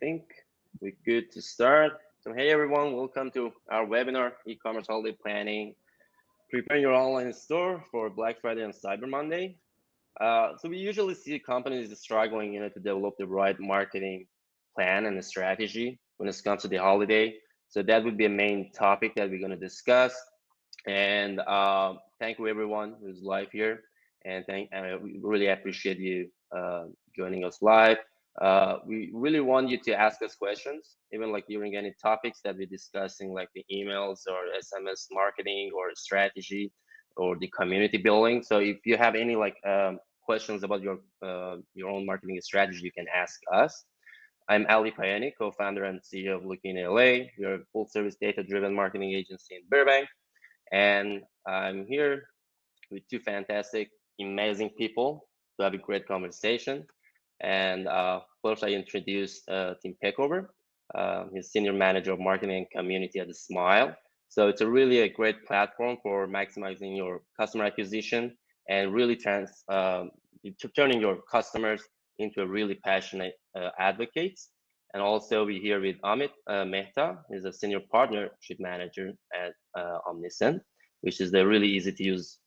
think we're good to start. So hey everyone, welcome to our webinar, e-commerce holiday planning. Prepare your online store for Black Friday and Cyber Monday. So we usually see companies struggling, to develop the right marketing plan and a strategy when it comes to the holiday. So that would be a main topic that we're going to discuss. And thank you everyone who's live here, and we really appreciate you joining us live. We really want you to ask us questions, even like during any topics that we're discussing, like the emails or SMS marketing or strategy or the community building. So if you have any questions about your own marketing strategy, you can ask us. I'm Ali Payani, co-founder and CEO of Looking LA. We're a full-service data-driven marketing agency in Burbank. And I'm here with two fantastic, amazing people to have a great conversation. And first, I introduced Tim Peckover. He's Senior Manager of Marketing and Community at Smile. So it's really a great platform for maximizing your customer acquisition and really turning your customers into a really passionate advocates. And also we're here with Amit Mehta. He's a Senior Partnership Manager at Omnisend, which is the really easy to use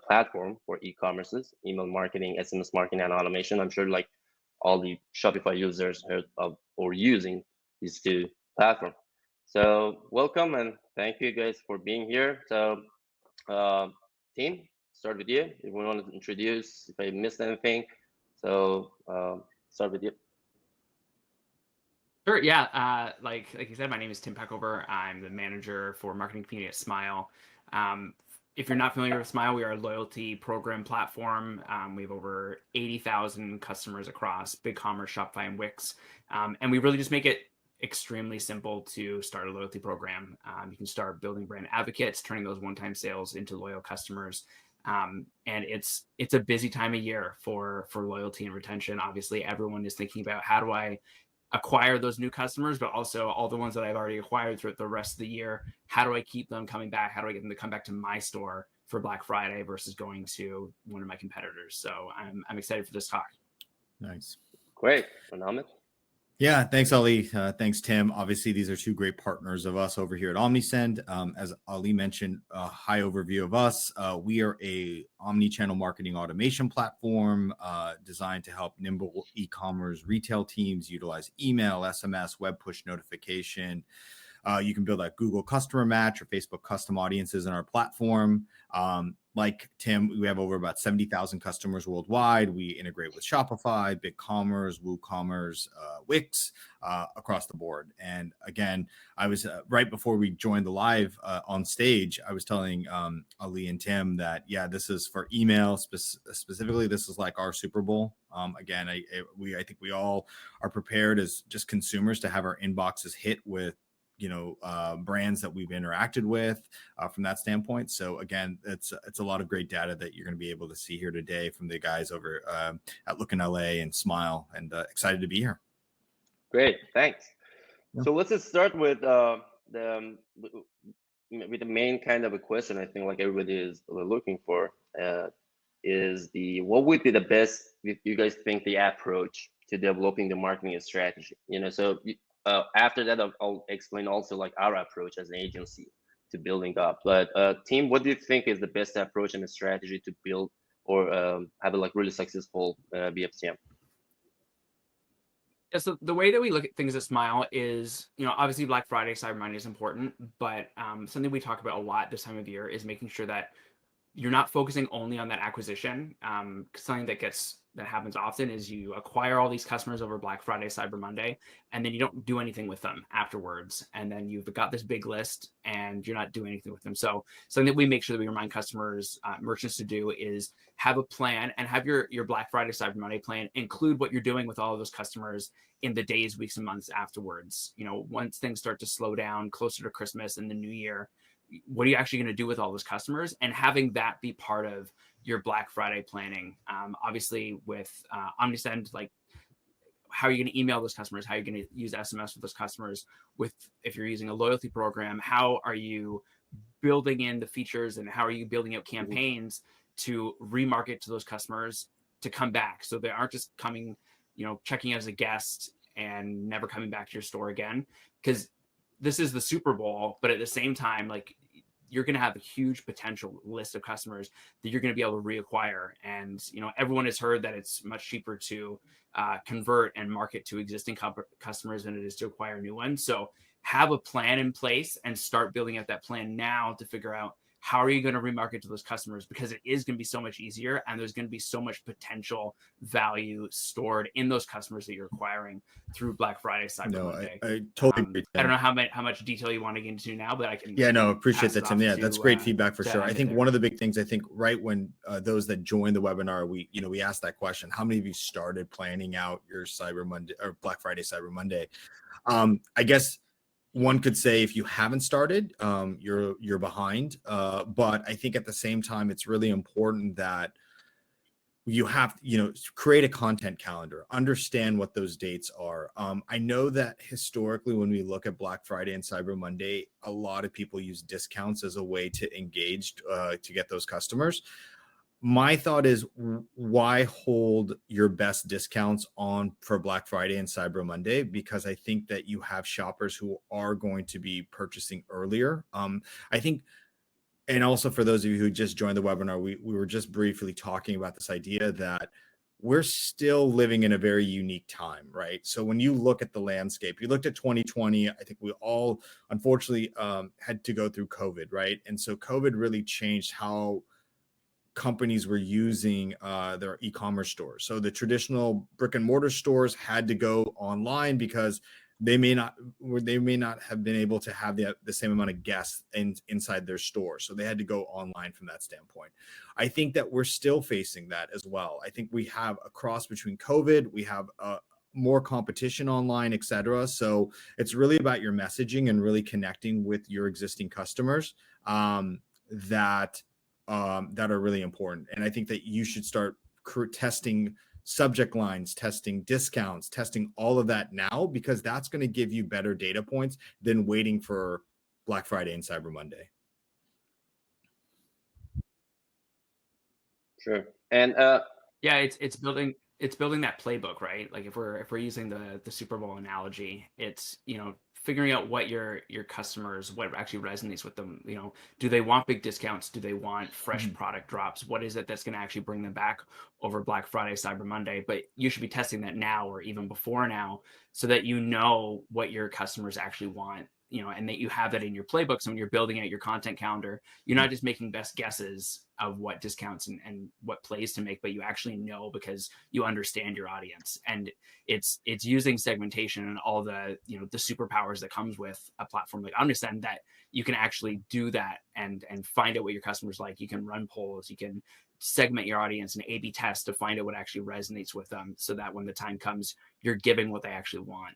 platform for e-commerces, email marketing, SMS marketing, and automation. I'm sure like all the Shopify users heard of or using these two platforms. So welcome and thank you guys for being here. So team, start with you. If we want to introduce, if I missed anything, so start with you. Sure. Yeah. Like you said, my name is Tim Peckover. I'm the manager for marketing community at Smile. If you're not familiar with Smile, we are a loyalty program platform. We have over 80,000 customers across BigCommerce, Shopify, and Wix. And we really just make it extremely simple to start a loyalty program. You can start building brand advocates, turning those one-time sales into loyal customers. And it's a busy time of year for loyalty and retention. Obviously, everyone is thinking about how do I acquire those new customers, but also all the ones that I've already acquired throughout the rest of the year. How do I keep them coming back? How do I get them to come back to my store for Black Friday versus going to one of my competitors? So I'm excited for this talk. Nice. Great. And Amit? Yeah, thanks, Ali. Thanks, Tim. Obviously, these are two great partners of us over here at Omnisend. As Ali mentioned, a high overview of us. We are a omni-channel marketing automation platform designed to help nimble e-commerce retail teams utilize email, SMS, web push notification. You can build a Google customer match or Facebook custom audiences in our platform. Like Tim, we have over about 70,000 customers worldwide. We integrate with Shopify, BigCommerce, WooCommerce, Wix, across the board. And again, I was right before we joined the live on stage, I was telling Ali and Tim that, yeah, this is for email specifically. This is like our Super Bowl. Again, I think we all are prepared as just consumers to have our inboxes hit with brands that we've interacted with from that standpoint. So again, it's a lot of great data that you're going to be able to see here today from the guys over at Looking LA and Smile, and excited to be here. Great, thanks. Yeah. So let's just start with the main kind of a question I think like everybody is looking for is what would be the best, if you guys think, the approach to developing the marketing strategy. So after that, I'll explain also like our approach as an agency to building up. But team, what do you think is the best approach and a strategy to build or have a really successful BFCM? Yeah, so the way that we look at things at Smile is, obviously Black Friday, Cyber Monday is important, but something we talk about a lot this time of year is making sure that you're not focusing only on that acquisition. Something that happens often is you acquire all these customers over Black Friday, Cyber Monday, and then you don't do anything with them afterwards. And then you've got this big list and you're not doing anything with them. So something that we make sure that we remind customers, merchants to do is have a plan and have your Black Friday, Cyber Monday plan include what you're doing with all of those customers in the days, weeks, and months afterwards. Once things start to slow down closer to Christmas and the new year, what are you actually going to do with all those customers, and having that be part of your Black Friday planning. Obviously with Omnisend, like how are you going to email those customers? How are you going to use SMS with those customers? If you're using a loyalty program, how are you building in the features and how are you building out campaigns to remarket to those customers to come back? So they aren't just coming, checking as a guest and never coming back to your store again. Because this is the Super Bowl, but at the same time, like, you're going to have a huge potential list of customers that you're going to be able to reacquire. And, you know, everyone has heard that it's much cheaper to convert and market to existing customers than it is to acquire new ones. So have a plan in place and start building out that plan now to figure out how are you going to remarket to those customers, because it is going to be so much easier and there's going to be so much potential value stored in those customers that you're acquiring through Black Friday, Cyber Monday. I totally agree. I don't know how much detail you want to get into now, but I can. Yeah, no, appreciate that, Tim. Yeah, that's great feedback for sure. I think one of the big things, I think right when those that joined the webinar, we asked that question, how many of you started planning out your Cyber Monday or Black Friday, Cyber Monday? I guess one could say if you haven't started, you're behind. But I think at the same time, it's really important that you have to, create a content calendar, understand what those dates are. I know that historically, when we look at Black Friday and Cyber Monday, a lot of people use discounts as a way to engage, to get those customers. My thought is, why hold your best discounts on for Black Friday and Cyber Monday? Because I think that you have shoppers who are going to be purchasing earlier. I think, and also for those of you who just joined the webinar, we were just briefly talking about this idea that we're still living in a very unique time, right? So when you look at the landscape, you looked at 2020, I think we all unfortunately had to go through COVID, right? And so COVID really changed how companies were using their e-commerce stores. So the traditional brick and mortar stores had to go online because they may not have been able to have the same amount of guests inside their store. So they had to go online from that standpoint. I think that we're still facing that as well. I think we have a cross between COVID, we have more competition online, et cetera. So it's really about your messaging and really connecting with your existing customers that are really important. And I think that you should start testing subject lines, testing discounts, testing all of that now, because that's going to give you better data points than waiting for Black Friday and Cyber Monday. Sure. And yeah, it's building that playbook, right? Like if we're using the Super Bowl analogy, it's, figuring out what your customers, what actually resonates with them. Do they want big discounts? Do they want fresh product drops? What is it that's going to actually bring them back over Black Friday, Cyber Monday? But you should be testing that now or even before now, so that you know what your customers actually want, and that you have that in your playbook. So when you're building out your content calendar, you're not just making best guesses of what discounts and what plays to make, but you actually know because you understand your audience. And it's using segmentation and all the, the superpowers that comes with a platform like Omnisend, that you can actually do that and find out what your customers like. You can run polls, you can segment your audience and A/B test to find out what actually resonates with them, so that when the time comes, you're giving what they actually want.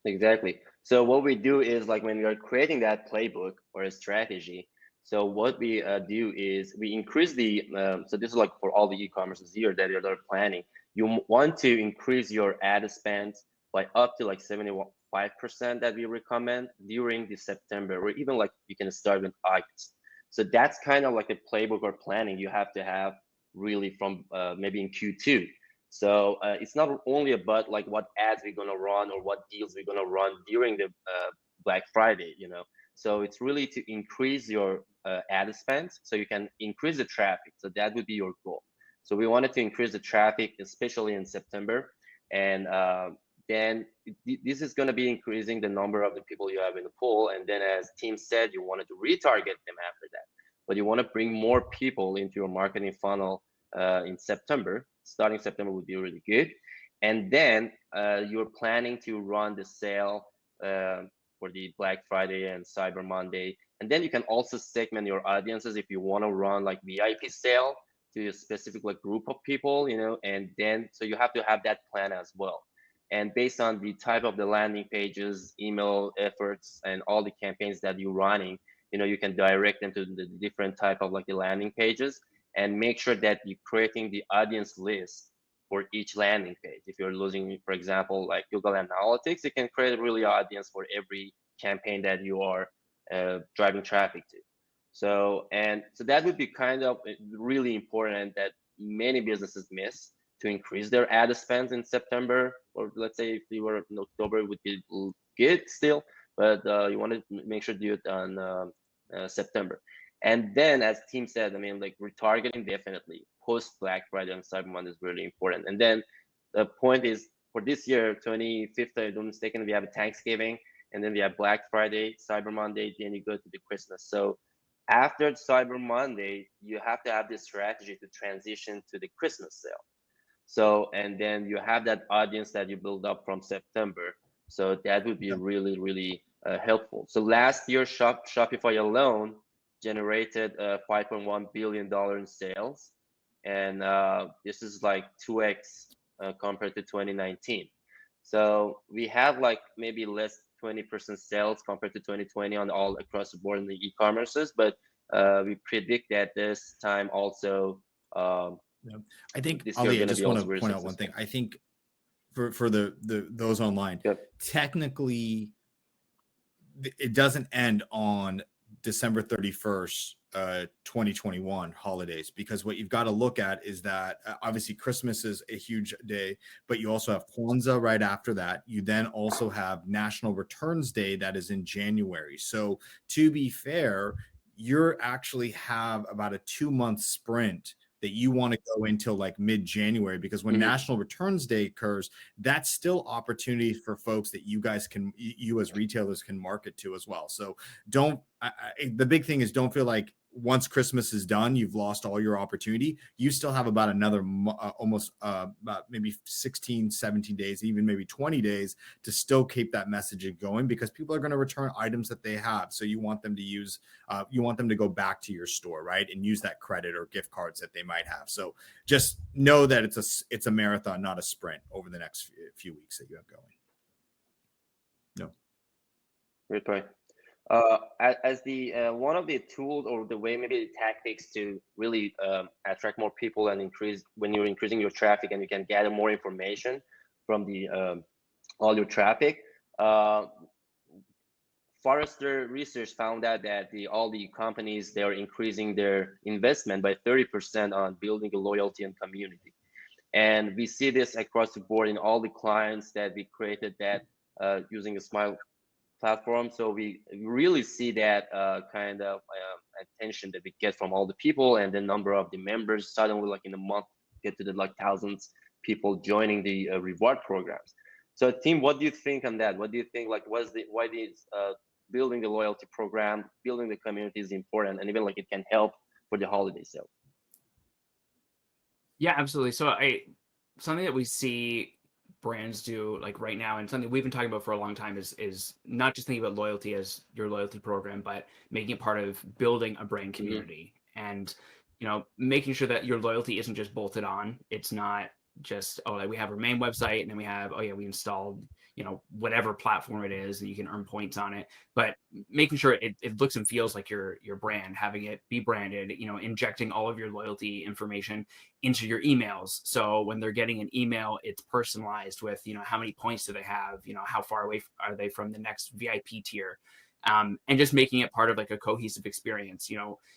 Exactly. So what we do is, like, when we are creating that playbook or a strategy, so what we do is we increase the, so this is like for all the e-commerces here that you're planning, you want to increase your ad spend by up to like 75% that we recommend during the September, or even like you can start with August. So that's kind of like a playbook or planning you have to have really from maybe in Q2. So it's not only about like what ads we're gonna run or what deals we're gonna run during the Black Friday, So it's really to increase your ad spend so you can increase the traffic. So that would be your goal. So we wanted to increase the traffic, especially in September. And then this is gonna be increasing the number of the people you have in the pool. And then, as Tim said, you wanted to retarget them after that. But you wanna bring more people into your marketing funnel in September. Starting September would be really good. And then you're planning to run the sale for the Black Friday and Cyber Monday. And then you can also segment your audiences if you want to run like VIP sale to a specific like group of people, and then, so you have to have that plan as well. And based on the type of the landing pages, email efforts, and all the campaigns that you're running, you can direct them to the different type of like the landing pages, and make sure that you're creating the audience list for each landing page. If you're using, for example, like Google Analytics, you can create a really audience for every campaign that you are driving traffic to. So that would be kind of really important that many businesses miss to increase their ad spends in September or let's say if you were in October, it would be good still, but you want to make sure to do it on September. And then, as Tim said, I mean, like retargeting definitely post Black Friday and Cyber Monday is really important. And then the point is for this year, 25th, if I'm not mistaken, we have a Thanksgiving, and then we have Black Friday, Cyber Monday, then you go to the Christmas. So after Cyber Monday, you have to have this strategy to transition to the Christmas sale. So, and then you have that audience that you build up from September. So that would be really, really helpful. So last year, Shopify alone generated $5.1 billion in sales. And this is like 2x compared to 2019. So we have like maybe less 20% sales compared to 2020 on all across the board in the e-commerces, but we predict that this time also. I think Ali, I just want to point out one thing. I think for the those online, technically, it doesn't end on December 31st, 2021 holidays, because what you've got to look at is that obviously Christmas is a huge day, but you also have Kwanzaa right after that. You then also have National Returns Day that is in January. So to be fair, you actually have about a 2-month sprint that you want to go until like mid-January, because when National Returns Day occurs, that's still opportunity for folks that you guys can, you as retailers can market to as well. So don't, the big thing is don't feel like once Christmas is done, you've lost all your opportunity. You still have about another almost about maybe 16, 17 days, even maybe 20 days to still keep that messaging going, because people are going to return items that they have. So you want them to use, you want them to go back to your store, right? And use that credit or gift cards that they might have. So just know that it's a marathon, not a sprint over the next few weeks that you have going. No. Great point. As the one of the tools or the way, maybe the tactics to really attract more people and increase when you're increasing your traffic and you can gather more information from the all your traffic. Forrester research found out that all the companies, they are increasing their investment by 30% on building a loyalty and community. And we see this across the board in all the clients that we created that using a Smile platform. So we really see that kind of attention that we get from all the people, and the number of the members suddenly, like in a month, get to the like thousands people joining the reward programs. So Tim, what do you think on that? What do you think, like why these building the loyalty program, building the community is important, and even like it can help for the holiday sale? Yeah, absolutely. So something that we see brands do like right now, and something we've been talking about for a long time, is not just thinking about loyalty as your loyalty program, but making it part of building a brand community. And making sure that your loyalty isn't just bolted on. It's not just, oh, like we have our main website and then we have, oh yeah, we installed whatever platform it is and you can earn points on it, but making sure it looks and feels like your brand, having it be branded, injecting all of your loyalty information into your emails. So when they're getting an email, it's personalized with, how many points do they have, how far away are they from the next VIP tier, and just making it part of like a cohesive experience.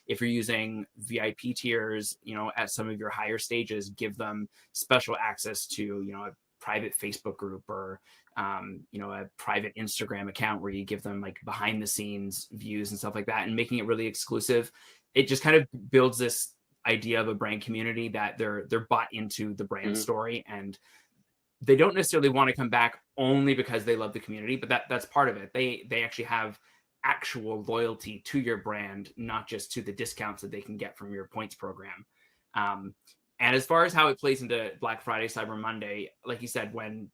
If you're using VIP tiers, at some of your higher stages, give them special access to, a private Facebook group or a private Instagram account where you give them like behind the scenes views and stuff like that, and making it really exclusive. It just kind of builds this idea of a brand community that they're bought into the brand story, and they don't necessarily want to come back only because they love the community, but that's part of it. They actually have actual loyalty to your brand, not just to the discounts that they can get from your points program. And as far as how it plays into Black Friday, Cyber Monday, like you said, when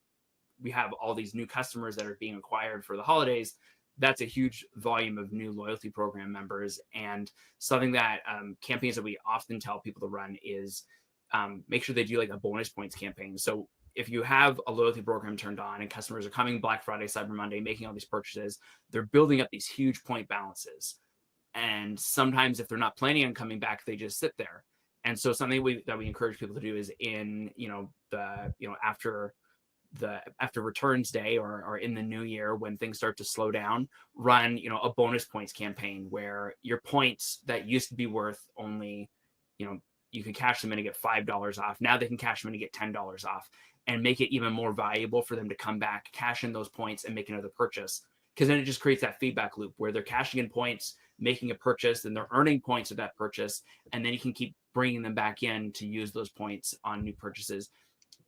we have all these new customers that are being acquired for the holidays, that's a huge volume of new loyalty program members. And something that campaigns that we often tell people to run is make sure they do like a bonus points campaign. So if you have a loyalty program turned on and customers are coming Black Friday, Cyber Monday, making all these purchases, they're building up these huge point balances. And sometimes if they're not planning on coming back, they just sit there. And so something that we encourage people to do is after returns day or in the new year, when things start to slow down, run, a bonus points campaign where your points that used to be worth only, you could cash them in and get $5 off. Now they can cash them in and get $10 off. and make it even more valuable for them to come back, cash in those points, and make another purchase. Because then it just creates that feedback loop where they're cashing in points, making a purchase, and they're earning points of that purchase. And then you can keep bringing them back in to use those points on new purchases.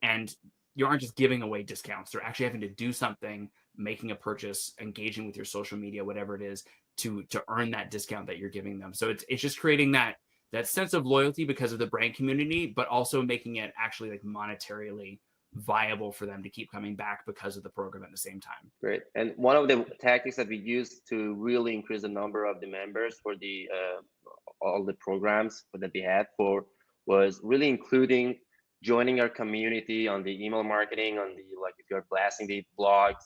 And you aren't just giving away discounts. They're actually having to do something, making a purchase, engaging with your social media, whatever it is, to earn that discount that you're giving them. So it's just creating that sense of loyalty because of the brand community, but also making it actually like monetarily viable for them to keep coming back because of the program at the same time. Great. And one of the tactics that we used to really increase the number of the members for the all the programs that we had for was really including joining our community on the email marketing, on the, like, if you're blasting the blogs,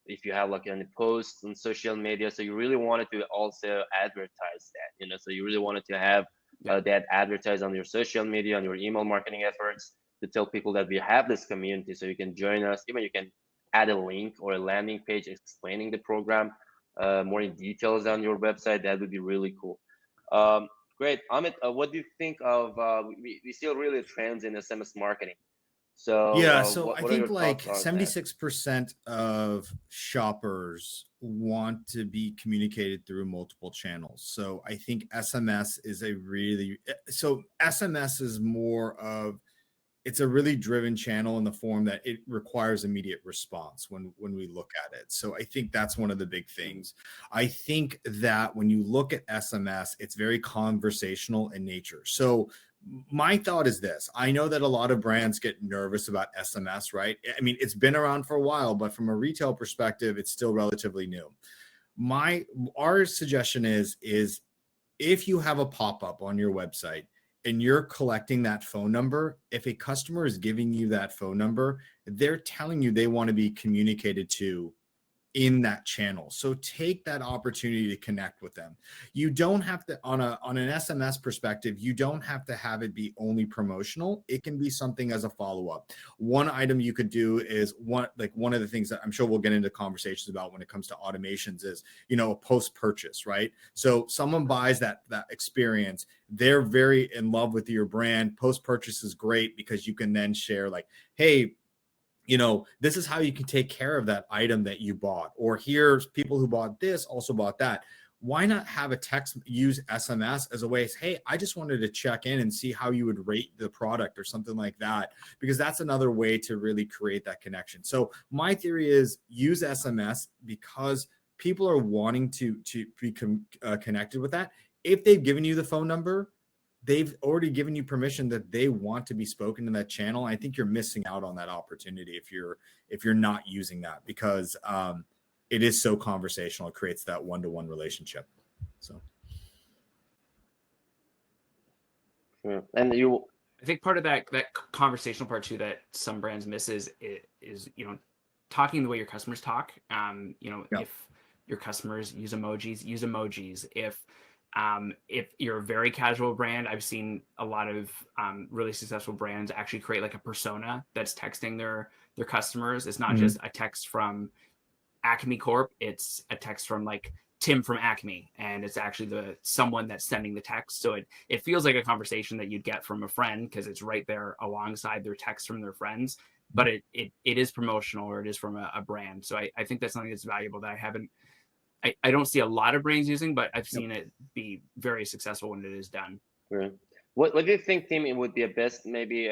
if you have like any posts on social media. So you really wanted to also advertise that, so you really wanted to have that advertised on your social media, on your email marketing efforts, to tell people that we have this community, so you can join us. Even you can add a link or a landing page explaining the program more in details on your website. That would be really cool. Great. Amit, what do you think of, we see really trends in SMS marketing. So yeah, so what I think like 76% of shoppers want to be communicated through multiple channels. So I think SMS is SMS is more of, it's a really driven channel in the form that it requires immediate response when we look at it. So I think that's one of the big things. I think that when you look at SMS, it's very conversational in nature. So my thought is this: I know that a lot of brands get nervous about SMS, right? I mean, it's been around for a while, but from a retail perspective, it's still relatively new. Our suggestion is if you have a pop-up on your website and you're collecting that phone number, if a customer is giving you that phone number, they're telling you they want to be communicated to in that channel. So take that opportunity to connect with them. You don't have to, on an SMS perspective, you don't have to have it be only promotional. It can be something as a follow-up. One item you could do is one of the things that I'm sure we'll get into conversations about when it comes to automations is, a post-purchase, right? So someone buys that experience, they're very in love with your brand. Post-purchase is great because you can then share like, hey, this is how you can take care of that item that you bought, or here's people who bought this also bought that. Why not have a text, use SMS as a way, hey, I just wanted to check in and see how you would rate the product or something like that, because that's another way to really create that connection. So my theory is use SMS because people are wanting to be connected with that. If they've given you the phone number, they've already given you permission that they want to be spoken in that channel. I think you're missing out on that opportunity if you're not using that, because it is so conversational. It creates that one-to-one relationship. So, and I think part of that conversational part too that some brands miss is talking the way your customers talk. If your customers use emojis. If you're a very casual brand, I've seen a lot of really successful brands actually create like a persona that's texting their customers. It's not just a text from Acme Corp. It's a text from like Tim from Acme, and it's actually someone that's sending the text. So it feels like a conversation that you'd get from a friend because it's right there alongside their text from their friends. But it is promotional, or it is from a brand. So I think that's something that's valuable that I don't see a lot of brands using, but I've seen it be very successful when it is done. Right. What do you think, Tim, it would be a best maybe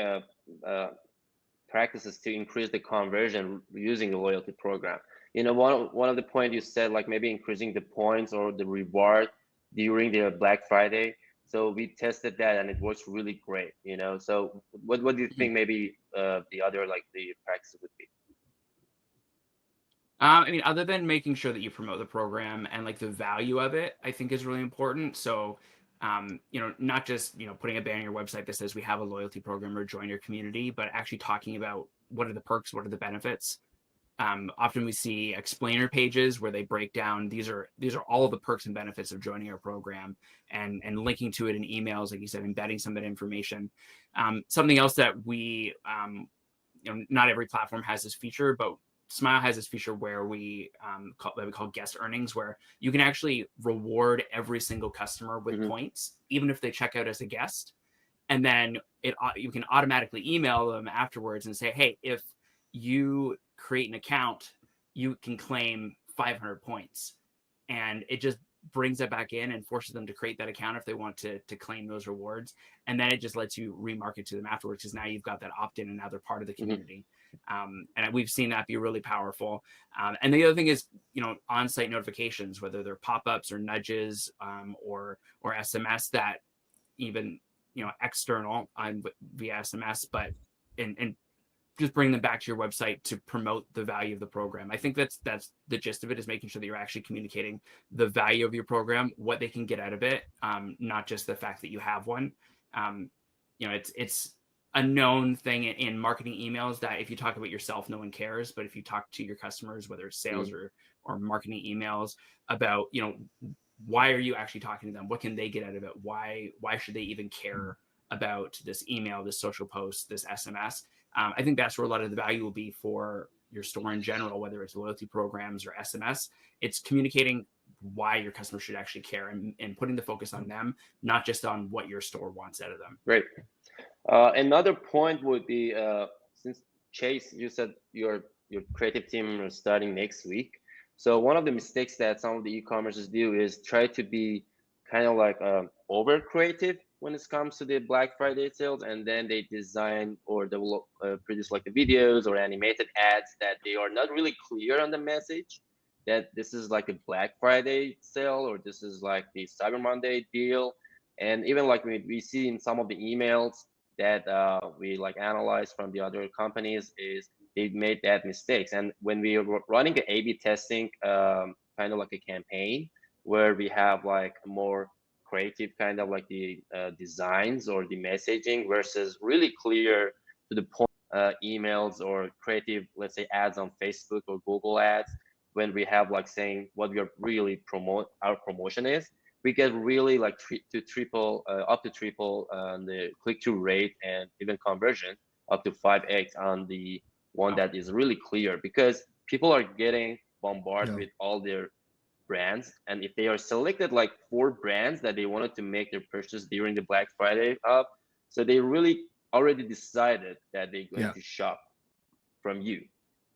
practices to increase the conversion using the loyalty program? One of the points you said, like maybe increasing the points or the reward during the Black Friday. So we tested that and it works really great. So what do you think maybe the other the practices would be? Other than making sure that you promote the program and like the value of it, I think is really important. So, not just, putting a banner on your website that says we have a loyalty program or join your community, but actually talking about what are the perks, what are the benefits. Often we see explainer pages where they break down, these are all of the perks and benefits of joining our program, and linking to it in emails, like you said, embedding some of that information. Something else that we, not every platform has this feature, but Smile has this feature where we call guest earnings, where you can actually reward every single customer with points, even if they check out as a guest. And then you can automatically email them afterwards and say, hey, if you create an account, you can claim 500 points, and it just brings it back in and forces them to create that account if they want to claim those rewards. And then it just lets you remarket to them afterwards, because now you've got that opt-in and now they're part of the community. And we've seen that be really powerful. And the other thing is, on-site notifications, whether they're pop-ups or nudges, or SMS, that even, external via SMS, but and just bring them back to your website to promote the value of the program. I think that's the gist of it, is making sure that you're actually communicating the value of your program, what they can get out of it, not just the fact that you have one. It's a known thing in marketing emails that if you talk about yourself, no one cares. But if you talk to your customers, whether it's sales or marketing emails, about, why are you actually talking to them? What can they get out of it? Why should they even care about this email, this social post, this SMS? I think that's where a lot of the value will be for your store in general, whether it's loyalty programs or SMS. It's communicating why your customers should actually care, and putting the focus on them, not just on what your store wants out of them. Great. Another point would be, since Chase, you said your creative team are starting next week. So one of the mistakes that some of the e-commerces do is try to be kind of like over creative when it comes to the Black Friday sales, and then they design or develop, produce like the videos or animated ads that they are not really clear on the message that this is like a Black Friday sale, or this is like the Cyber Monday deal. And even like we see in some of the emails that we like analyze from the other companies, is they've made that mistakes. And when we are running an A/B testing, kind of like a campaign where we have like more creative kind of like the designs or the messaging versus really clear to the point emails or creative, let's say ads on Facebook or Google ads, when we have like saying what we are really our promotion is, we get really like up to triple the click-through rate, and even conversion up to 5x on the one that is really clear, because people are getting bombarded with all their brands. And if they are selected like 4 brands that they wanted to make their purchase during the Black Friday up, so they really already decided that they're going to shop from you.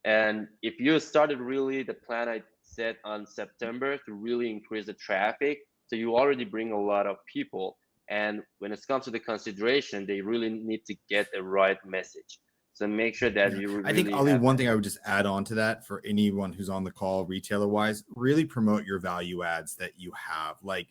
And if you started really the plan I set on September to really increase the traffic, so you already bring a lot of people. And when it comes to the consideration, they really need to get the right message. So make sure that you really. I think, Ali, one thing I would just add on to that for anyone who's on the call, retailer wise, really promote your value adds that you have. Like,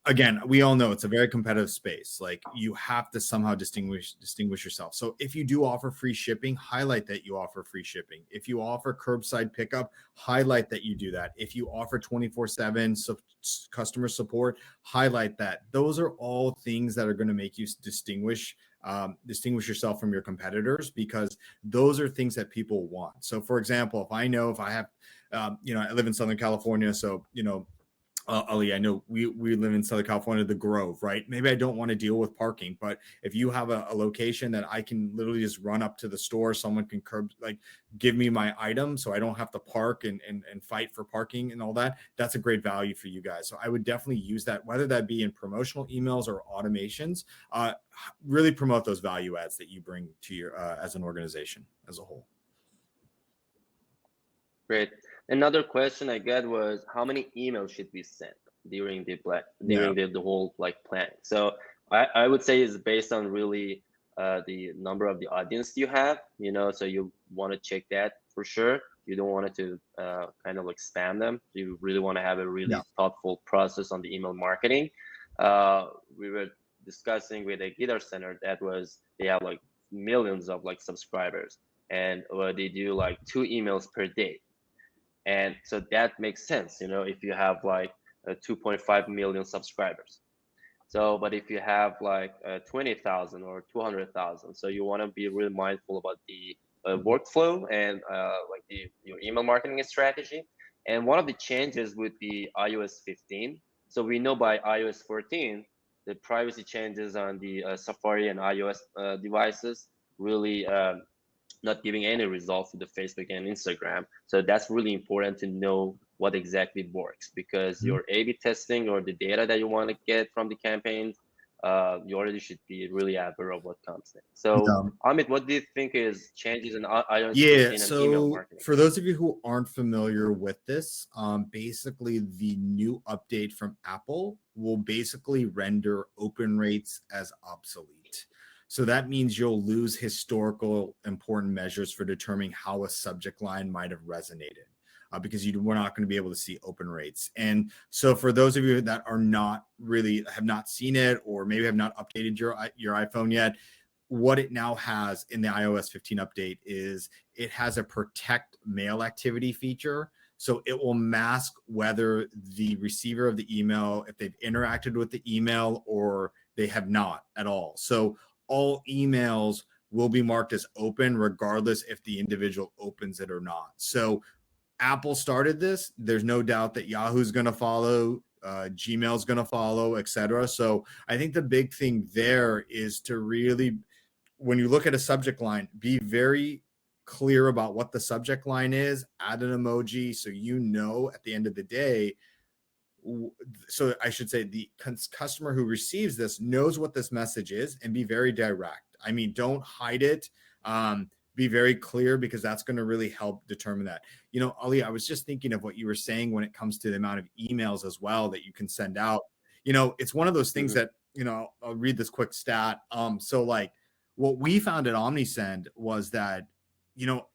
again, we all know it's a very competitive space. Like, you have to somehow distinguish yourself. So if you do offer free shipping, highlight that you offer free shipping. If you offer curbside pickup, highlight that you do that. If you offer 24/7 customer support, highlight that. Those are all things that are going to make you distinguish yourself from your competitors, because those are things that people want. So for example, if I have, I live in Southern California, so, Ali, I know we live in Southern California, the Grove, right? Maybe I don't want to deal with parking, but if you have a location that I can literally just run up to the store, someone can give me my item so I don't have to park and fight for parking and all that. That's a great value for you guys. So I would definitely use that, whether that be in promotional emails or automations. Really promote those value adds that you bring to your as an organization as a whole. Great. Another question I got was, how many emails should we send during the whole like planning? So I would say it's based on really the number of the audience you have, so you want to check that for sure. You don't want it to kind of like spam them. You really want to have a really thoughtful process on the email marketing. We were discussing with a Guitar Center they have like millions of like subscribers, and they do like 2 emails per day. And so that makes sense, if you have like 2.5 million subscribers. So, but if you have like 20,000 or 200,000, so you want to be really mindful about the workflow and your email marketing strategy. And one of the changes would be iOS 15. So we know by iOS 14, the privacy changes on the Safari and iOS devices really not giving any results to the Facebook and Instagram. So that's really important to know what exactly works, because your A/B testing or the data that you want to get from the campaigns you already should be really aware of what comes next. So, Amit, what do you think is changes in iOS 15 and email marketing? For those of you who aren't familiar with this, basically the new update from Apple will basically render open rates as obsolete. So that means you'll lose historical important measures for determining how a subject line might have resonated. Because we're not going to be able to see open rates. And so for those of you that are not really have not seen it, or maybe have not updated your iPhone yet, what it now has in the iOS 15 update is it has a protect mail activity feature. So it will mask whether the receiver of the email, if they've interacted with the email or they have not at all. So all emails will be marked as open regardless if the individual opens it or not. So Apple started this. There's no doubt that Yahoo's going to follow, Gmail's going to follow, etc. So I think the big thing there is to really, when you look at a subject line, be very clear about what the subject line is, add an emoji so you know at the end of the day. So I should say the customer who receives this knows what this message is, and be very direct. I mean, don't hide it. Be very clear, because that's going to really help determine that. You know, Ali, I was just thinking of what you were saying when it comes to the amount of emails as well that you can send out. You know, it's one of those things that, you know, I'll read this quick stat. So like what we found at Omnisend was that, you know,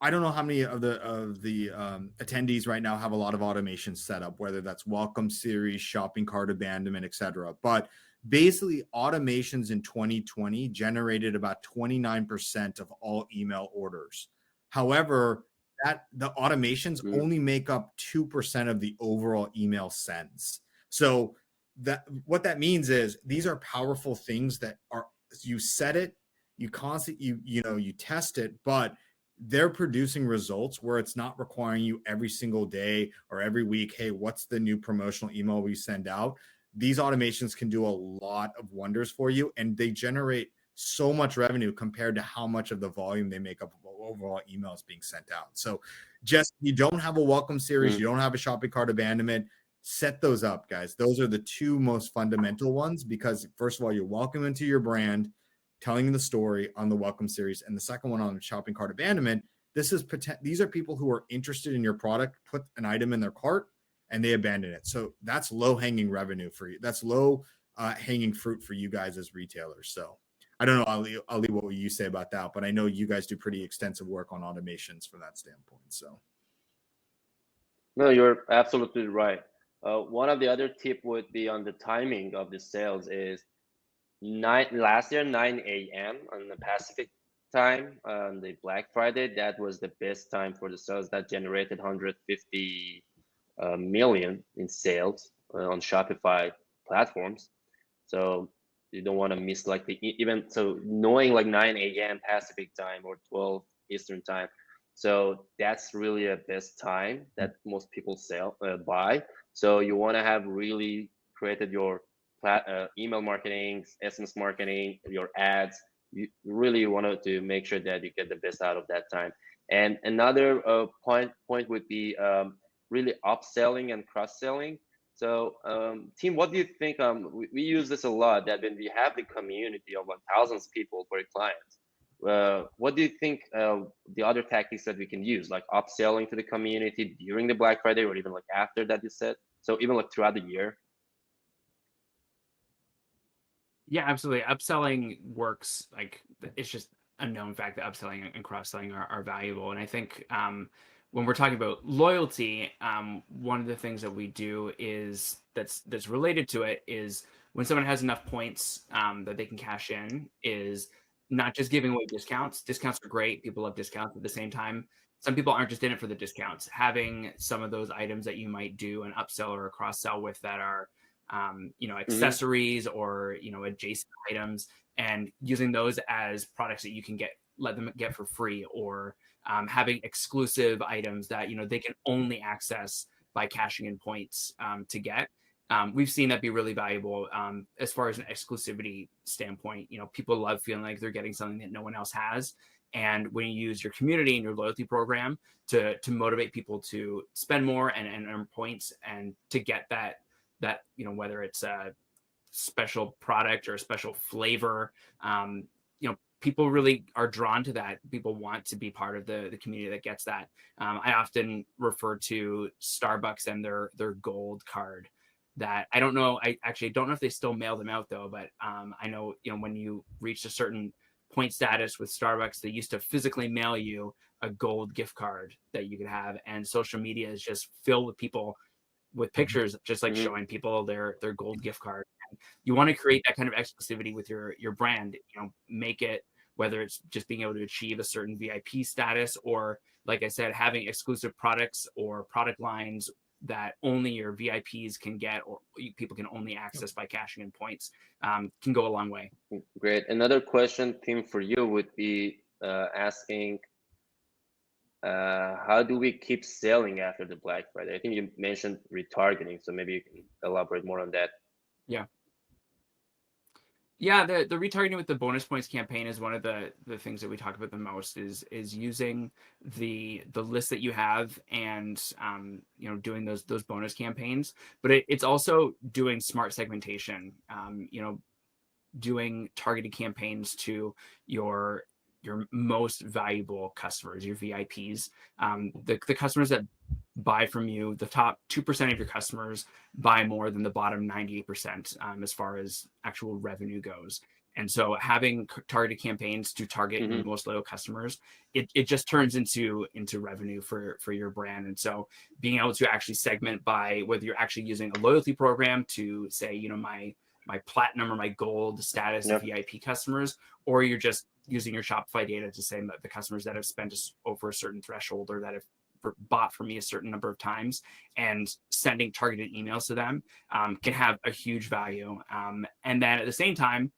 I don't know how many of the attendees right now have a lot of automation set up, whether that's welcome series, shopping cart abandonment, etc. But basically, automations in 2020 generated about 29% of all email orders. However, that the automations only make up 2% of the overall email sends. So that what that means is these are powerful things that are, you set it, you constantly you test it, but they're producing results where it's not requiring you every single day or every week, hey, what's the new promotional email we send out? These automations can do a lot of wonders for you, and they generate so much revenue compared to how much of the volume they make up of overall emails being sent out. So just, you don't have a welcome series, you don't have a shopping cart abandonment, set those up, guys. Those are the two most fundamental ones, because first of all, you're welcome into your brand, telling the story on the welcome series, and the second one on the shopping cart abandonment. These are people who are interested in your product, put an item in their cart, and they abandon it. So that's low hanging revenue for you. That's low hanging fruit for you guys as retailers. So I don't know, Ali, what will you say about that? But I know you guys do pretty extensive work on automations from that standpoint. So. No, you're absolutely right. One of the other tip would be on the timing of the sales is last year, 9 a.m. on the Pacific time on the Black Friday. That was the best time for the sales. That generated 150 million in sales on Shopify platforms. So you don't want to miss like even so knowing like 9 a.m. Pacific time or 12 Eastern time. So that's really a best time that most people buy. So you want to have really created your email marketing, SMS marketing, your ads. You really wanted to make sure that you get the best out of that time. And another point would be really upselling and cross-selling. So team, what do you think? We use this a lot, that when we have the community of like thousands of people for clients, what do you think the other tactics that we can use, like upselling to the community during the Black Friday or even like after that you said? So even like throughout the year? Yeah, absolutely. Upselling works. Like, it's just a known fact that upselling and cross-selling are valuable. And I think when we're talking about loyalty, one of the things that we do is that's related to it is when someone has enough points that they can cash in, is not just giving away discounts. Discounts are great. People love discounts. At the same time, some people aren't just in it for the discounts. Having some of those items that you might do an upsell or a cross-sell with that are accessories or adjacent items, and using those as products that you can let them get for free, or having exclusive items that they can only access by cashing in points to get. We've seen that be really valuable as far as an exclusivity standpoint. People love feeling like they're getting something that no one else has. And when you use your community and your loyalty program to motivate people to spend more and earn points and to get that whether it's special product or a special flavor. People really are drawn to that. People want to be part of the community that gets that. I often refer to Starbucks and their gold card. That I don't know. I actually don't know if they still mail them out though. But I know when you reach a certain point status with Starbucks, they used to physically mail you a gold gift card that you could have. And social media is just filled with people with pictures, just like showing people their gold gift card. You want to create that kind of exclusivity with your brand. Make it, whether it's just being able to achieve a certain VIP status, or like I said, having exclusive products or product lines that only your VIPs can get, or people can only access by cashing in points, can go a long way. Great. Another question, Tim, for you would be asking, how do we keep selling after the Black Friday? I think you mentioned retargeting, so maybe you can elaborate more on that. Yeah, the retargeting with the bonus points campaign is one of the things that we talk about the most, is using the list that you have and doing those bonus campaigns. But it's also doing smart segmentation, doing targeted campaigns to your most valuable customers, your VIPs, the customers that buy from you. The top 2% of your customers buy more than the bottom 98% as far as actual revenue goes. And so having targeted campaigns to target your most loyal customers, it just turns into revenue for your brand. And so being able to actually segment by whether you're actually using a loyalty program to say, my platinum or my gold status VIP customers, or you're just using your Shopify data to say that the customers that have spent over a certain threshold, or that have bought from me a certain number of times, and sending targeted emails to them can have a huge value. And then at the same time,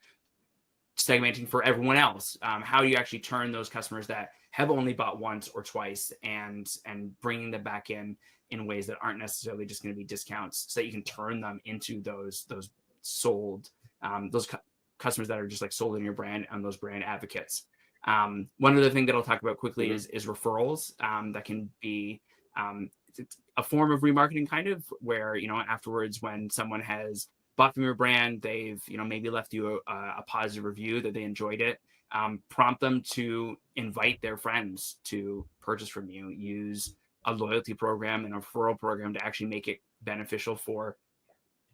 segmenting for everyone else. How do you actually turn those customers that have only bought once or twice and bringing them back in ways that aren't necessarily just going to be discounts, so that you can turn them into those sold, customers that are just like sold in your brand, and those brand advocates. One other thing that I'll talk about quickly is referrals. That can be a form of remarketing, kind of, where afterwards, when someone has bought from your brand, they've maybe left you a positive review that they enjoyed it. Prompt them to invite their friends to purchase from you. Use a loyalty program and a referral program to actually make it beneficial for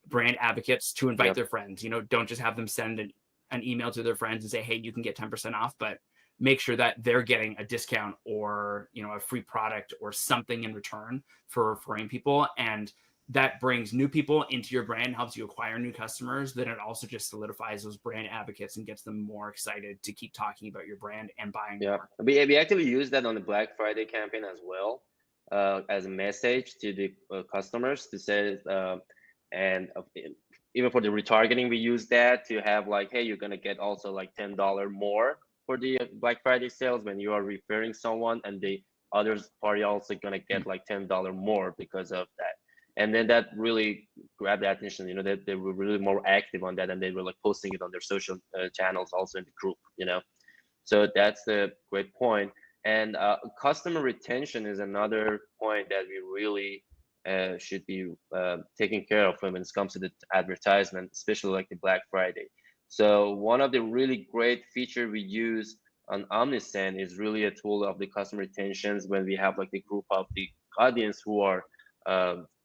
brand advocates to invite their friends. Don't just have them send an email to their friends and say, hey, you can get 10% off, but make sure that they're getting a discount or a free product or something in return for referring people. And that brings new people into your brand, helps you acquire new customers. Then it also just solidifies those brand advocates and gets them more excited to keep talking about your brand and buying more. We actually use that on the Black Friday campaign as well, as a message to the customers to say, and even for the retargeting, we use that to have like, hey, you're gonna get also like $10 more for the Black Friday sales when you are referring someone, and the others party also gonna get like $10 more because of that. And then that really grabbed the attention, that they were really more active on that, and they were like posting it on their social channels, also in the group, So that's the great point. And customer retention is another point that we really should be taking care of when it comes to the advertisement, especially like the Black Friday. So one of the really great feature we use on Omnisend is really a tool of the customer retentions, when we have like the group of the audience who are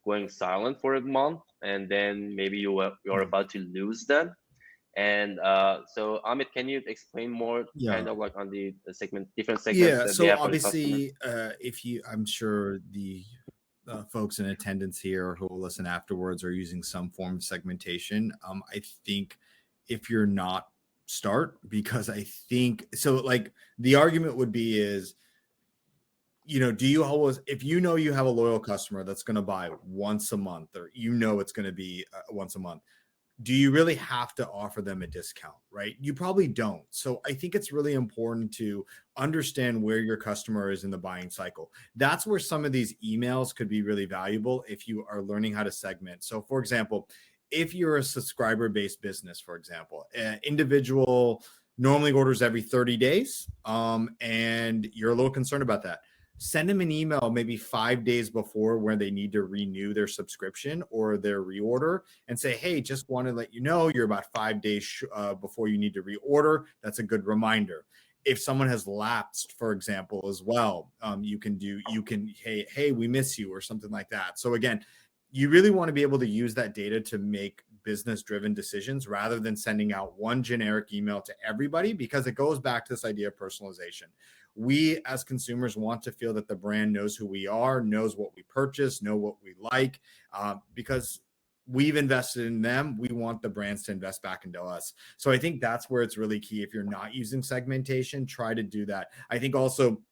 going silent for a month, and then maybe you're about to lose them. And so Amit, can you explain more kind of like on the different segments that so they have obviously I'm sure the folks in attendance here who will listen afterwards are using some form of segmentation. I think if you're not, start, because I think so, like the argument would be is, do you always, if you have a loyal customer that's going to buy once a month, or it's going to be once a month, do you really have to offer them a discount, right? You probably don't. So I think it's really important to understand where your customer is in the buying cycle. That's where some of these emails could be really valuable if you are learning how to segment. So for example, if you're a subscriber-based business, for example, an individual normally orders every 30 days, and you're a little concerned about that, send them an email maybe 5 days before where they need to renew their subscription or their reorder, and say, hey, just want to let you know you're about 5 days before you need to reorder. That's a good reminder. If someone has lapsed, for example, as well, you can, hey, we miss you, or something like that. So again, you really want to be able to use that data to make business-driven decisions rather than sending out one generic email to everybody, because it goes back to this idea of personalization. We as consumers want to feel that the brand knows who we are, knows what we purchase, know what we like, because we've invested in them. We want the brands to invest back into us. So I think that's where it's really key. If you're not using segmentation, try to do that. I think also,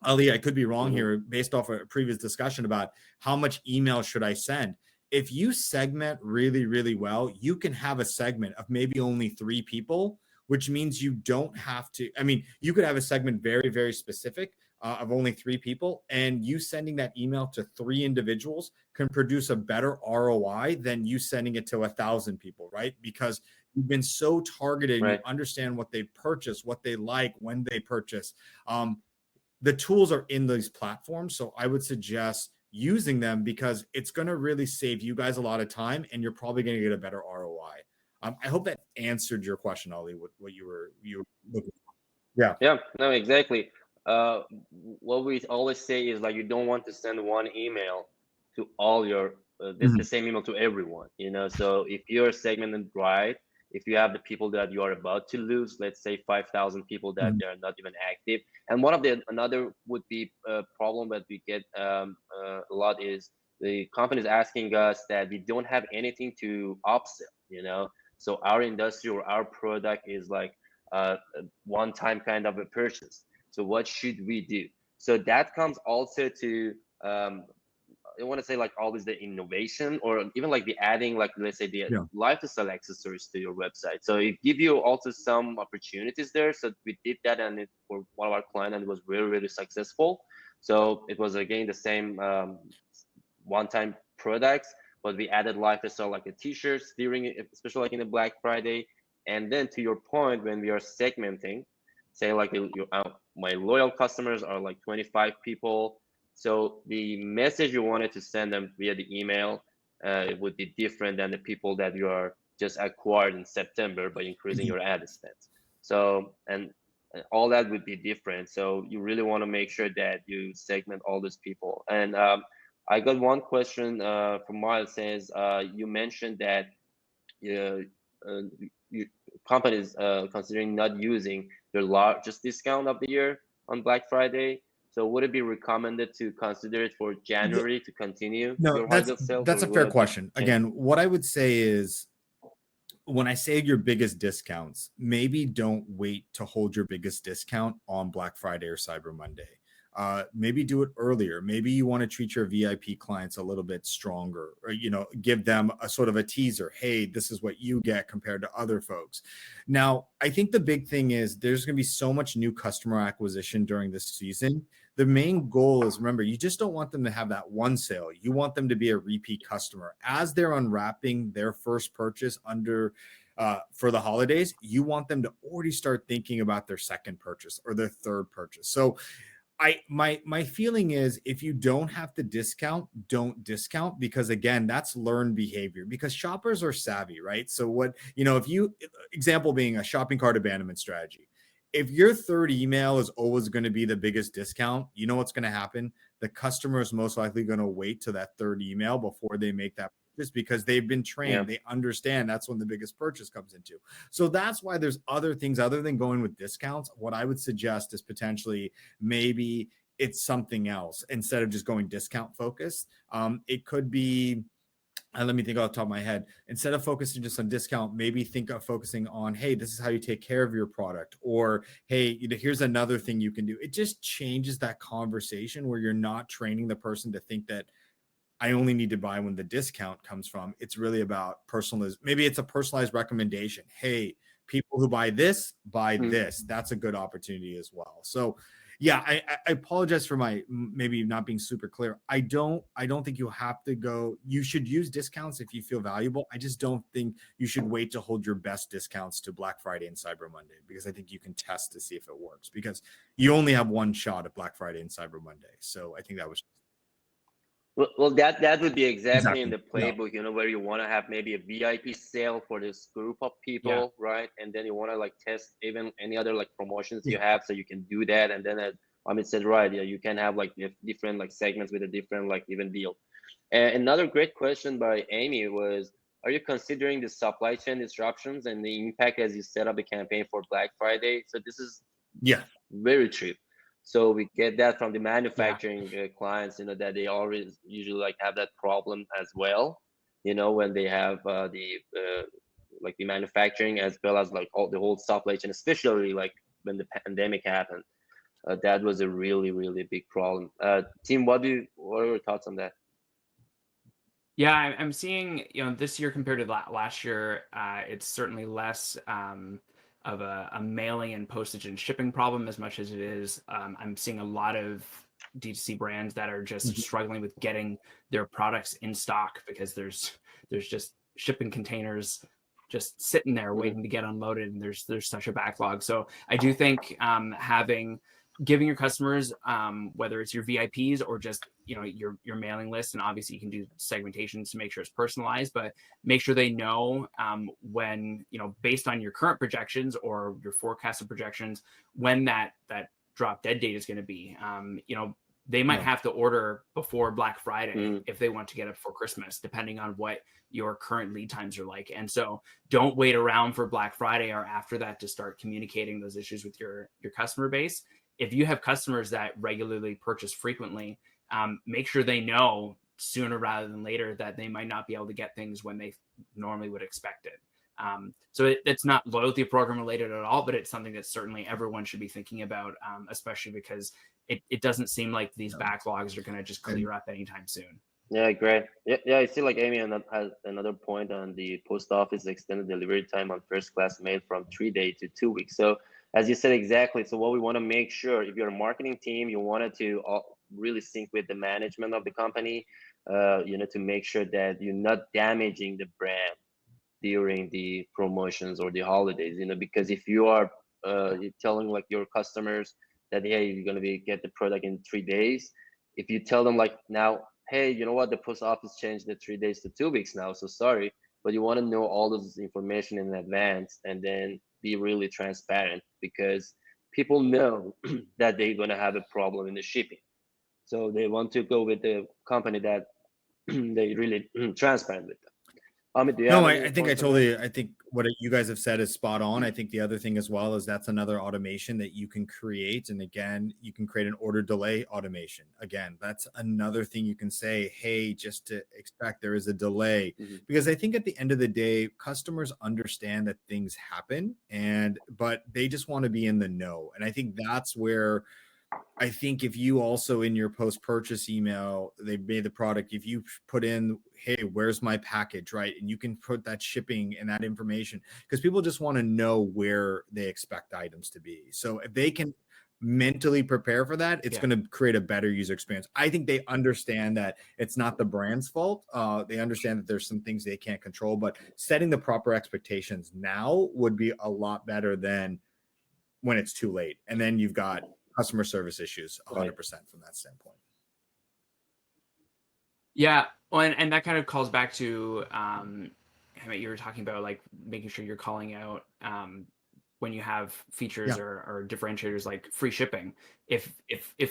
Ali, I could be wrong here based off a previous discussion about how much email should I send. If you segment really, really well, you can have a segment of maybe only 3 people, which means you don't have to, I mean, you could have a segment very, very specific of only 3 people, and you sending that email to 3 individuals can produce a better ROI than you sending it to 1,000 people, right? Because you've been so targeted, Right. you understand what they purchase, what they like, when they purchase. The tools are in these platforms. So I would suggest using them, because it's going to really save you guys a lot of time, and you're probably going to get a better ROI. I hope that answered your question, Ali, what you were looking for. Yeah. Yeah, no, exactly. What we always say is, like, you don't want to send one email to all your, the same email to everyone, you know? So if you're segmented right, if you have the people that you are about to lose, let's say 5,000 people that they're not even active. And another would be a problem that we get a lot is the companies asking us that we don't have anything to upsell, you know? So our industry or our product is like one-time kind of a purchase. So what should we do? So that comes also to I want to say, like, always the innovation, or even like the adding, like, let's say the lifestyle accessories to your website. So it give you also some opportunities there. So we did that, and for one of our clients, and it was really, really successful. So it was again the same one-time products, but we added lifestyle, like a t-shirts during, especially like in the Black Friday. And then to your point, when we are segmenting, say like my loyal customers are like 25 people. So the message you wanted to send them via the email, it would be different than the people that you are just acquired in September by increasing your ad spend. So, and all that would be different. So you really want to make sure that you segment all those people. And I got one question from Miles. Says you mentioned that companies considering not using their largest discount of the year on Black Friday. So would it be recommended to consider it for January to continue your holiday sales? That's a fair question. Again, what I would say is, when I say your biggest discounts, maybe don't wait to hold your biggest discount on Black Friday or Cyber Monday. Maybe do it earlier. Maybe you want to treat your VIP clients a little bit stronger, or, you know, give them a sort of a teaser. Hey, this is what you get compared to other folks. Now, I think the big thing is there's going to be so much new customer acquisition during this season. The main goal is, remember, you just don't want them to have that one sale. You want them to be a repeat customer. As they're unwrapping their first purchase for the holidays, you want them to already start thinking about their second purchase or their third purchase. So my feeling is, if you don't have to discount, don't discount, because again, that's learned behavior, because shoppers are savvy, right? So what, you know, if you, example being a shopping cart abandonment strategy, if your third email is always going to be the biggest discount, you know what's going to happen? The customer is most likely going to wait to that third email before they make that purchase, because they've been trained. They understand that's when the biggest purchase comes into. So that's why there's other things other than going with discounts. What I would suggest is potentially maybe it's something else instead of just going discount focused. It could be, let me think off the top of my head. Instead of focusing just on discount, maybe think of focusing on, hey, this is how you take care of your product, or hey, here's another thing you can do. It just changes that conversation where you're not training the person to think that I only need to buy when the discount comes from. It's really about personalized. Maybe it's a personalized recommendation. Hey, people who buy this, buy this. That's a good opportunity as well. So Yeah, I apologize for my maybe not being super clear. I don't think you have to go. You should use discounts if you feel valuable. I just don't think you should wait to hold your best discounts to Black Friday and Cyber Monday, because I think you can test to see if it works, because you only have one shot at Black Friday and Cyber Monday. So I think that was Well, that would be exactly in exactly the playbook, you know, where you want to have maybe a VIP sale for this group of people, right? And then you want to like test even any other like promotions you have, so you can do that. And then as Amit said, right, yeah, you can have like different like segments with a different like even deal. And another great question by Amy was, are you considering the supply chain disruptions and the impact as you set up a campaign for Black Friday? So this is very true. So we get that from the manufacturing clients, you know, that they always usually like have that problem as well, you know, when they have like the manufacturing as well as like all the whole supply chain, especially like when the pandemic happened. That was a really, really big problem. Tim, what are your thoughts on that? Yeah, I'm seeing, you know, this year compared to last year, it's certainly less of a mailing and postage and shipping problem as much as it is. I'm seeing a lot of D2C brands that are just struggling with getting their products in stock because there's just shipping containers just sitting there waiting to get unloaded, and there's such a backlog. So I do think giving your customers, whether it's your VIPs or just, you know, your mailing list, and obviously you can do segmentations to make sure it's personalized, but make sure they know when, you know, based on your current projections or your forecasted projections, when that drop dead date is going to be. You know, they might have to order before Black Friday if they want to get it for Christmas, depending on what your current lead times are like. And so don't wait around for Black Friday or after that to start communicating those issues with your customer base. If you have customers that regularly purchase frequently, make sure they know sooner rather than later that they might not be able to get things when they normally would expect it. So it's not loyalty program related at all, but it's something that certainly everyone should be thinking about, especially because it doesn't seem like these backlogs are going to just clear up anytime soon. Yeah, great. Yeah, I see like Amy has another point on the post office extended delivery time on first class mail from 3 days to 2 weeks. So as you said, exactly. So what we want to make sure, if you're a marketing team, you wanted to really sync with the management of the company, you know, to make sure that you're not damaging the brand during the promotions or the holidays, you know, because if you are you're telling like your customers that, hey, you're going to get the product in 3 days, if you tell them like now, hey, you know what, the post office changed the 3 days to 2 weeks now, so sorry, but you want to know all this information in advance and then be really transparent, because people know that they're going to have a problem in the shipping, so they want to go with the company that they really transparent with them. Amit, do you have any I think points on that? I think what you guys have said is spot on. I think the other thing as well is that's another automation that you can create. And again, you can create an order delay automation. Again, that's another thing you can say, hey, just to expect there is a delay. Because I think at the end of the day, customers understand that things happen, but they just want to be in the know. And I think that's where I think if you also in your post-purchase email, they made the product, if you put in, hey, where's my package, right? And you can put that shipping and that information, because people just want to know where they expect items to be. So if they can mentally prepare for that, it's going to create a better user experience. I think they understand that it's not the brand's fault. They understand that there's some things they can't control, but setting the proper expectations now would be a lot better than when it's too late. And then you've got customer service issues 100% from that standpoint. Yeah. Well, and that kind of calls back to Amit, you were talking about like making sure you're calling out when you have features or differentiators like free shipping. If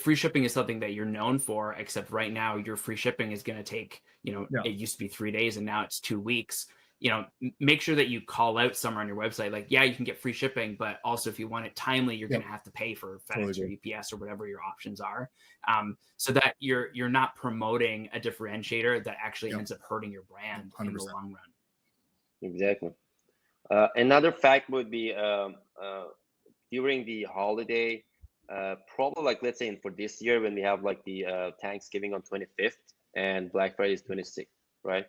free shipping is something that you're known for, except right now your free shipping is going to take, you know, it used to be 3 days and now it's 2 weeks. You know, make sure that you call out somewhere on your website, like, yeah, you can get free shipping, but also if you want it timely, you're going to have to pay for FedEx or UPS or whatever your options are. So that you're not promoting a differentiator that actually ends up hurting your brand 100%. In the long run. Exactly. Another fact would be during the holiday, probably like, let's say for this year when we have like the Thanksgiving on 25th and Black Friday is 26th, right?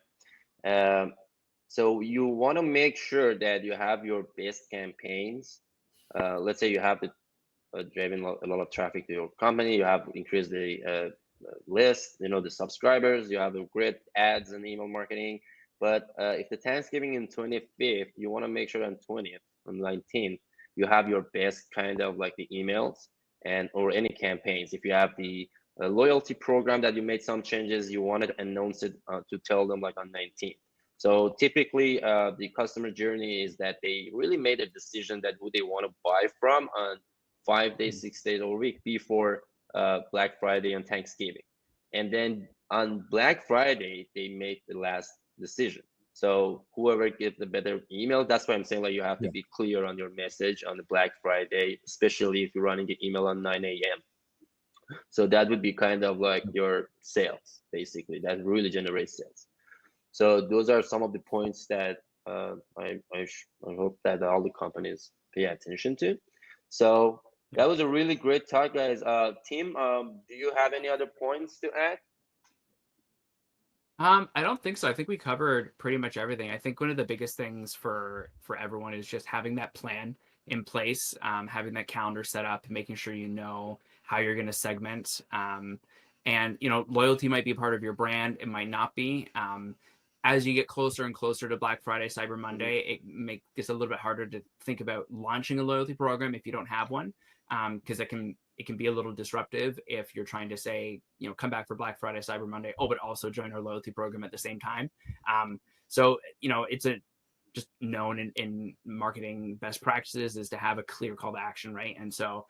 So you want to make sure that you have your best campaigns. Let's say you have the driven a lot of traffic to your company. You have increased the list, the subscribers. You have great ads and email marketing. But if the Thanksgiving in 25th, you want to make sure on 20th, on 19th, you have your best kind of like the emails or any campaigns. If you have the loyalty program that you made some changes, you want to announce it to tell them like on 19th. So typically the customer journey is that they really made a decision that who they want to buy from on 5 days, 6 days or a week before Black Friday and Thanksgiving. And then on Black Friday, they make the last decision. So whoever gets the better email, that's why I'm saying like you have to be clear on your message on the Black Friday, especially if you're running the email on 9 a.m. So that would be kind of like your sales, basically, that really generates sales. So those are some of the points that I hope that all the companies pay attention to. So that was a really great talk, guys. Tim, do you have any other points to add? I don't think so. I think we covered pretty much everything. I think one of the biggest things for everyone is just having that plan in place, having that calendar set up, making sure you know how you're going to segment. And loyalty might be part of your brand. It might not be. As you get closer and closer to Black Friday, Cyber Monday, it makes it a little bit harder to think about launching a loyalty program if you don't have one, because it can be a little disruptive if you're trying to say, come back for Black Friday, Cyber Monday, but also join our loyalty program at the same time. So it's just known in marketing best practices is to have a clear call to action, right? And so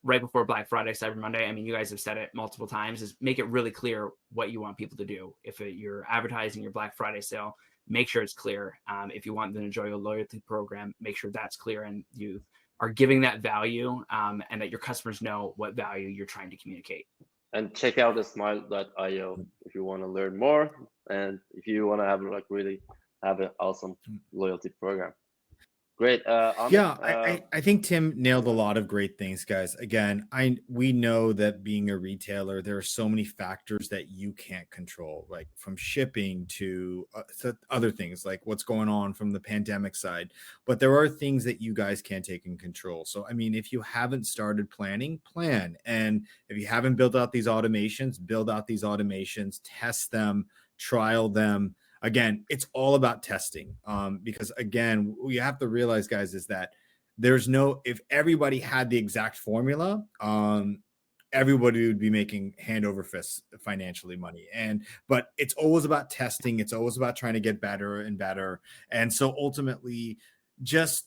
right before Black Friday, Cyber Monday, I mean, you guys have said it multiple times, is make it really clear what you want people to do. If you're advertising your Black Friday sale, make sure it's clear. If you want them to enjoy your loyalty program, make sure that's clear and you are giving that value, and that your customers know what value you're trying to communicate. And check out the smile.io if you want to learn more and if you want to have really have an awesome loyalty program. Great. Amit, I think Tim nailed a lot of great things, guys. Again, we know that being a retailer, there are so many factors that you can't control, like from shipping to other things, like what's going on from the pandemic side. But there are things that you guys can take in control. So, I mean, if you haven't started planning, plan. And if you haven't built out these automations, build out these automations, test them, trial them. Again, it's all about testing, because again, what you have to realize, guys, is that if everybody had the exact formula, everybody would be making hand over fist financially money. But it's always about testing. It's always about trying to get better and better. And so ultimately just,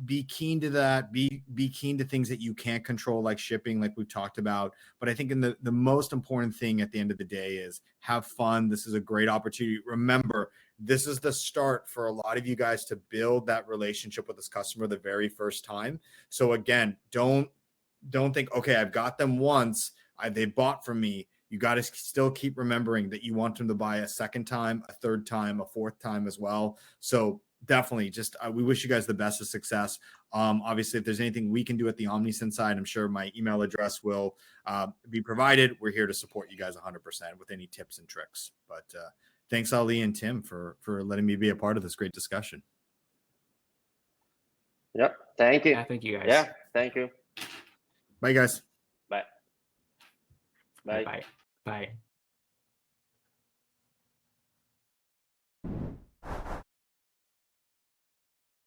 be keen to that, be keen to things that you can't control, like shipping, like we've talked about. But I think the most important thing at the end of the day is have fun. This is a great opportunity. Remember, this is the start for a lot of you guys to build that relationship with this customer the very first time. So again, don't think, okay, I've got them once, they bought from me. You got to still keep remembering that you want them to buy a second time, a third time, a fourth time as well. So definitely just we wish you guys the best of success. Obviously, if there's anything we can do at the Omnisend side, I'm sure my email address will be provided. We're here to support you guys 100% with any tips and tricks. But thanks, Ali and Tim, for letting me be a part of this great discussion. Yep. Thank you. Yeah, thank you guys. Yeah. Thank you. Bye, guys. Bye. Bye. Bye. Bye.